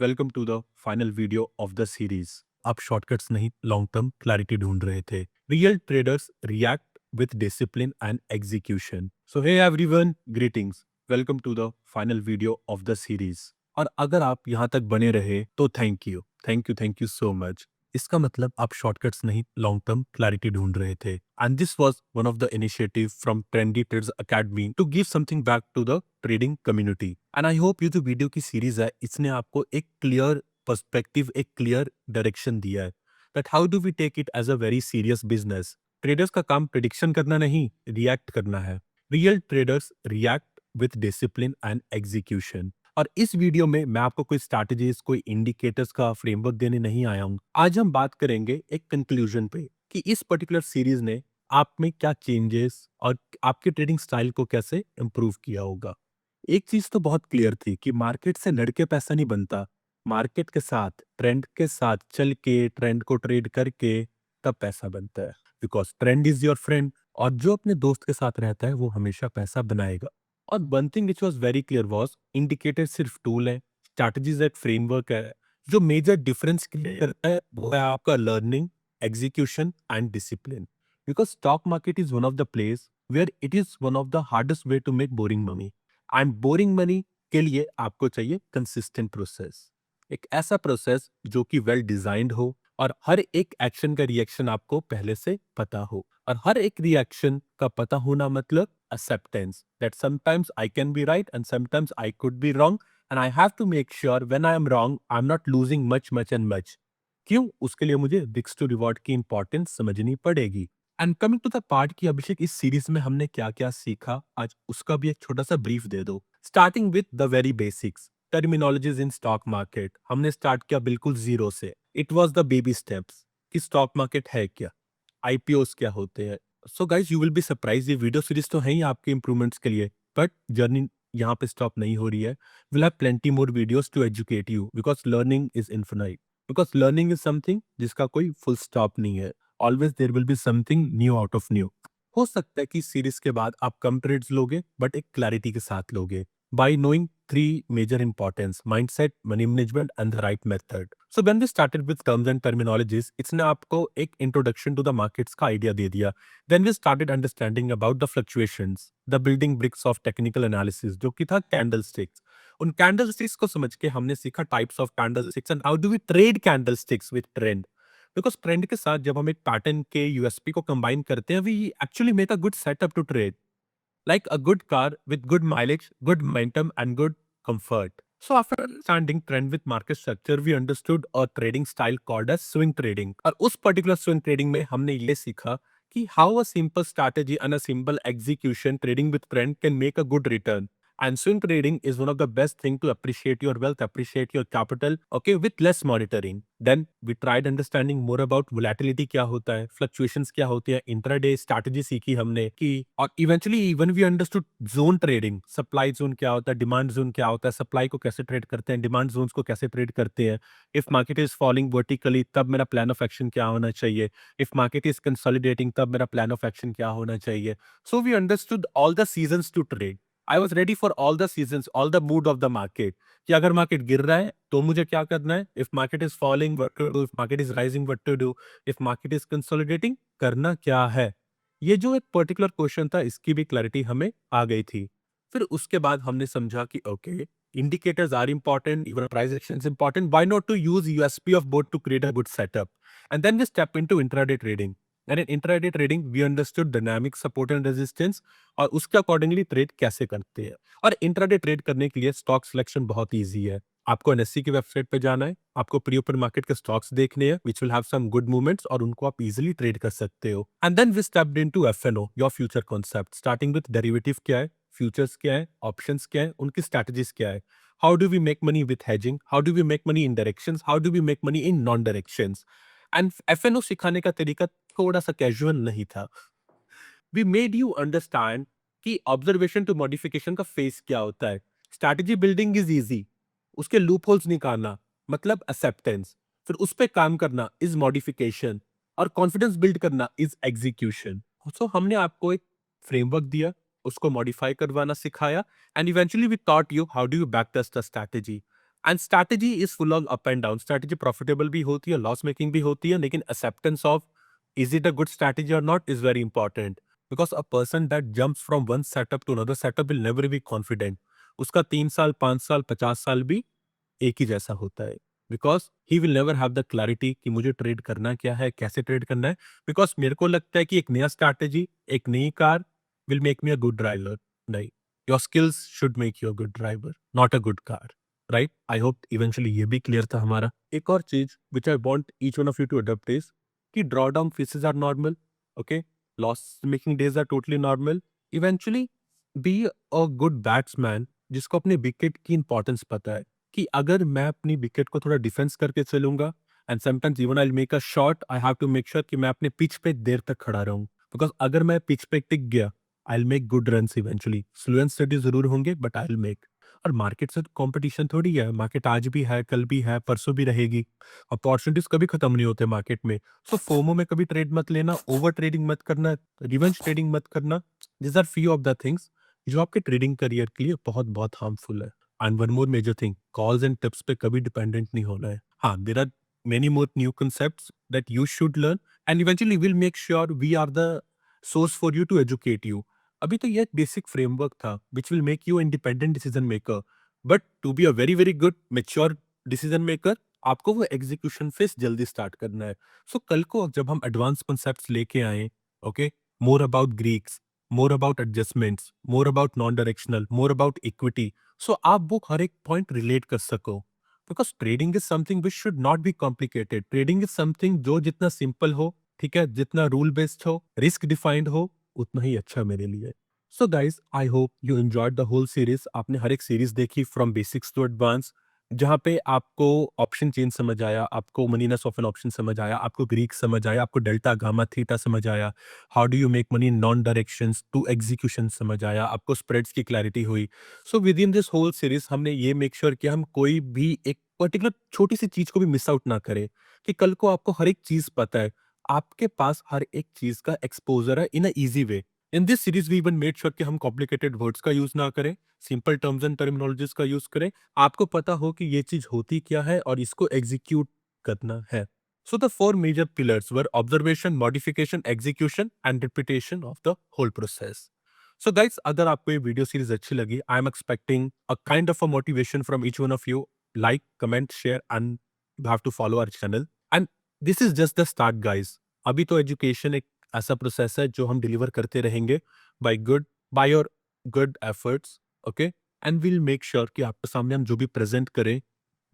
Welcome to the final video of the series. आप shortcuts नहीं, long term clarity ढूंढ रहे थे। Real traders react with discipline and execution. So hey everyone, greetings, welcome to the final video of the series. और अगर आप यहाँ तक बने रहे तो थैंक यू सो मच। इसका मतलब आप शॉर्टकट्स नहीं, लॉन्ग टर्म क्लैरिटी ढूंढ रहे थे। And this was one of the initiative from Trendy Traders Academy to give something back to the trading community. And I hope ये जो वीडियो की सीरीज है इसने आपको एक क्लियर पर्सपेक्टिव, एक क्लियर डायरेक्शन दिया है that how do we take it as a very serious business. Traders का काम प्रिडिक्शन करना नहीं, रिएक्ट करना है। Real traders react with discipline and execution. और इस वीडियो में मैं आपको कोई स्ट्रैटेजीज, कोई इंडिकेटर्स का फ्रेमवर्क देने नहीं आया हूं। आज हम बात करेंगे एक कंक्लूजन पे कि इस पर्टिकुलर सीरीज ने आप में क्या चेंजेस और आपके ट्रेडिंग स्टाइल को कैसे इंप्रूव किया होगा। एक चीज तो बहुत क्लियर थी कि मार्केट से लड़के पैसा नहीं बनता। मार्केट के साथ, ट्रेंड के साथ चल के, ट्रेंड को ट्रेड करके तब पैसा बनता है। Because trend is your friend. और जो अपने दोस्त के साथ रहता है वो हमेशा पैसा बनाएगा। और one thing which was very clear was indicator सिर्फ टूल है, स्ट्रैटेजीज एक फ्रेमवर्क है। जो मेजर डिफरेंस क्रिएट करता है वो है आपका learning, execution and discipline. Because stock market is one of the place where it is one of the hardest way to make boring money. And boring money के लिए आपको चाहिए कंसिस्टेंट प्रोसेस। एक ऐसा प्रोसेस जो कि वेल डिजाइंड हो और हर एक एक्शन का रिएक्शन आपको पहले से पता हो। और हर एक रिएक्शन का पता होना मतलब acceptance that sometimes I can be right and sometimes I could be wrong, and I have to make sure when I am wrong I'm not losing much and much। क्यों? उसके लिए मुझे रिस्क टू रिवॉर्ड की importance समझनी पड़ेगी। And coming to the part की अभिषेक, इस series में हमने क्या क्या सीखा, आज उसका भी एक छोटा सा ब्रीफ दे दो। Starting with the very basics, terminologies in stock market. हमने स्टार्ट किया बिल्कुल जीरो से। It was the baby steps कि स्टॉक मार्केट है क्या, आईपीओस क्या होते हैं। So guys, you will be surprise, ये वीडियो सीरीज तो है ही आपके इंप्रूवमेंट्स के लिए, बट जर्नी यहाँ पे स्टॉप नहीं हो रही है। Will have plenty more videos to educate you because learning is infinite. Because learning is something जिसका कोई फुल स्टॉप नहीं है। Always there will be something new out of new. हो सकता है कि इस सीरीज के बाद आप कम ट्रेड्स लोगे बट एक क्लैरिटी के साथ लोगे। By knowing three major importance: mindset, money management and the right method. So when we started with terms and terminologies, इसने आपको एक इंट्रोडक्शन टू द मार्केट्स का आइडिया दे दिया। Then we started understanding about the fluctuations, the building bricks of technical analysis, जो कि था candlesticks. उन कैंडल स्टिक्स को समझ के हमने सीखा types of candlesticks and how do we trade candlesticks with trend. Because trend के साथ जब हम एक पैटर्न के यूएसपी को कंबाइन करते हैं, we actually make a good setup to trade, like a good car with good mileage, good momentum, and good comfort. So after understanding trend with market structure, we understood a trading style called as swing trading. और उस particular swing trading में हमने ये सीखा कि how a simple strategy and a simple execution trading with trend can make a good return. And swing trading is one of the best thing to appreciate your wealth, appreciate your capital, okay, with less monitoring. Then we tried understanding more about volatility क्या होता है, fluctuations क्या होती है, intraday strategy सीखी हमने कि, और eventually even we understood zone trading, supply zone क्या होता है, demand zone क्या होता है, supply को कैसे trade करते हैं, demand zones को कैसे trade करते हैं। If market is falling vertically तब मेरा plan of action क्या होना चाहिए, if market is consolidating तब मेरा plan of action क्या होना चाहिए। So we understood all the seasons to trade. I was ready for all the seasons, all the mood of the market। कि अगर मार्केट गिर रहा है तो मुझे क्या करना है, if market is falling what to do, if market is rising what to do, if market is consolidating करना क्या है। ये जो एक पर्टिकुलर क्वेश्चन था इसकी भी क्लैरिटी हमें आ गई थी। फिर उसके बाद हमने समझा कि okay, indicators are important, even price action is important. Why not to use USP of both to create a good setup? And then we step into intraday trading. And in intraday trading, we understood dynamic support and resistance और उसके accordingly trade कैसे करते हैं। और intraday trade करने के लिए stock selection बहुत ईजी है। आपको एनएससी की वेबसाइट पे जाना है, आपको प्री ओपन मार्केट के स्टॉक्स देखने हैं which will have some good movements और उनको आप इजीली ट्रेड कर सकते हो। And then we stepped into FNO, your future concept, starting with derivative क्या है, फ्यूचर्स क्या है, ऑप्शंस क्या है, उनकी स्ट्रैटेजीज क्या है, how do we make money with hedging, how do we make money in directions, how do we make money in non directions. And FNO सिखाने का तरीका थोड़ा सा कैजुअल नहीं था। वी मेड यू अंडरस्टैंड कि ऑब्जर्वेशन टू मॉडिफिकेशन का face क्या होता है। स्ट्रैटेजी बिल्डिंग इज इजी, उसके लूप होल्स निकालना मतलब एक्सेप्टेंस, फिर उस पे काम करना इज मॉडिफिकेशन, और कॉन्फिडेंस बिल्ड करना इज एग्जीक्यूशन। सो हमने आपको एक फ्रेमवर्क दिया, उसको मॉडिफाई करवाना सिखाया, and eventually we taught you how do you back test the strategy. And strategy is full of up and down. Strategy profitable भी होती है, लॉस मेकिंग भी होती है, लेकिन acceptance of is it a good strategy or not is very important, because a person that jumps from one setup to another setup will never be confident. उसका 3 साल 5 साल 50 साल भी एक ही जैसा होता है, because he will never have the clarity कि मुझे ट्रेड करना क्या है, कैसे ट्रेड करना है. बिकॉज मेरे को लगता है कि एक नया स्ट्रैटेजी, एक नई car will make me a good driver. नहीं, your skills should make you a good driver, not a good car. Right, I hope eventually ये भी क्लियर था हमारा. एक और चीज which I want each one of you to adopt is कि drawdown phases are normal, okay? Loss making days are totally normal. Eventually, be a good batsman जिसको अपने विकेट की इंपॉर्टेंस पता है कि अगर मैं अपनी विकेट को थोड़ा डिफेंस करके चलूंगा, and sometimes even I make a shot, I have to make sure कि मैं अपने पिच पे देर तक खड़ा रहूं. बिकॉज अगर मैं पिच पे टिक गया, I will make good runs eventually. Slow and study जरूर होंगे, बट आई विल मेक. और मार्केट से कंपटीशन थोड़ी है, मार्केट आज भी है, कल भी है, परसों भी रहेगी. अपॉर्चुनिटीज कभी खत्म नहीं होते मार्केट में. सो फोमो में कभी ट्रेड मत लेना, ओवर ट्रेडिंग मत करना, रिवेंज ट्रेडिंग मत करना. This are few of the things जो आपके ट्रेडिंग करियर के लिए बहुत बहुत हार्मफुल है. And one more major thing, calls and tips पे कभी डिपेंडेंट नहीं होना है. हाँ, there are many more new concepts that you should learn, and eventually we'll make sure we are the source for you to educate you. अभी तो ये basic framework था which will make you independent decision maker, but to be a very very good mature decision maker, आपको वो execution face जल्दी start करना है. सो कल को जब हम एडवांस कॉन्सेप्ट्स लेके आए, okay, more about Greeks, more about adjustments, more about non directional, more about equity, so आप वो हर एक पॉइंट रिलेट कर सको. Because trading is something which should not be complicated. Trading is something जो जितना सिंपल हो, ठीक है, जितना रूल बेस्ड हो, रिस्क डिफाइंड हो, उतना ही अच्छा मेरे लिए. So guys, I hope you enjoyed the whole series. आपने हर एक सीरीज देखी फ्रॉम बेसिक्स टू एडवांस, जहाँ पे आपको ऑप्शन चेंज समझ आया, आपको मनीनेस ऑफ एन ऑप्शन समझ आया, आपको ग्रीक समझ आया, आपको डेल्टा गामा थीटा समझ आया, how do you make money in non directions to execution समझ आया, आपको स्प्रेड्स की क्लैरिटी हुई. So within this whole series हमने ये मेक श्योर कि हम कोई भी एक पर्टिकुलर छोटी सी चीज को भी मिस आउट ना करें, कि कल को आपको हर एक चीज पता है, आपके पास हर एक चीज का एक्सपोजर है in a easy way. In this series we even made sure कि हम कॉम्प्लिकेटेड वर्ड्स का यूज ना करें, सिंपल टर्म्स एंड टर्मिनोलॉजीज का यूज करें. आपको पता हो कि ये चीज होती क्या है और इसको एग्जीक्यूट करना है. So the four major pillars were observation, modification, execution and repetition of the whole process. So guys, अगर आपको ये वीडियो सीरीज अच्छी लगी, I am expecting a kind of a motivation from each one of you. Like, comment, share, and you have to follow our channel. And this is just the start guys. अभी तो education एक ऐसा process है जो हम deliver करते रहेंगे by your good efforts, okay. And will make sure कि आपके सामने हम जो भी प्रेजेंट करें,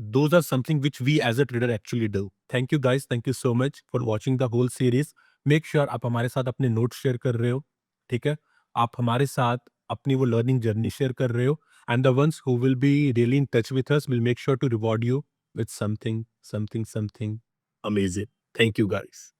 those are something which we as a trader actually do. Thank you guys, thank you so much for watching the whole series. Make sure आप हमारे साथ अपने नोट्स शेयर कर रहे हो, ठीक है, आप हमारे साथ अपनी वो लर्निंग जर्नी शेयर कर रहे हो. And the ones who will be really in touch with us will make sure to reward you with something something something amazing. Thank you guys.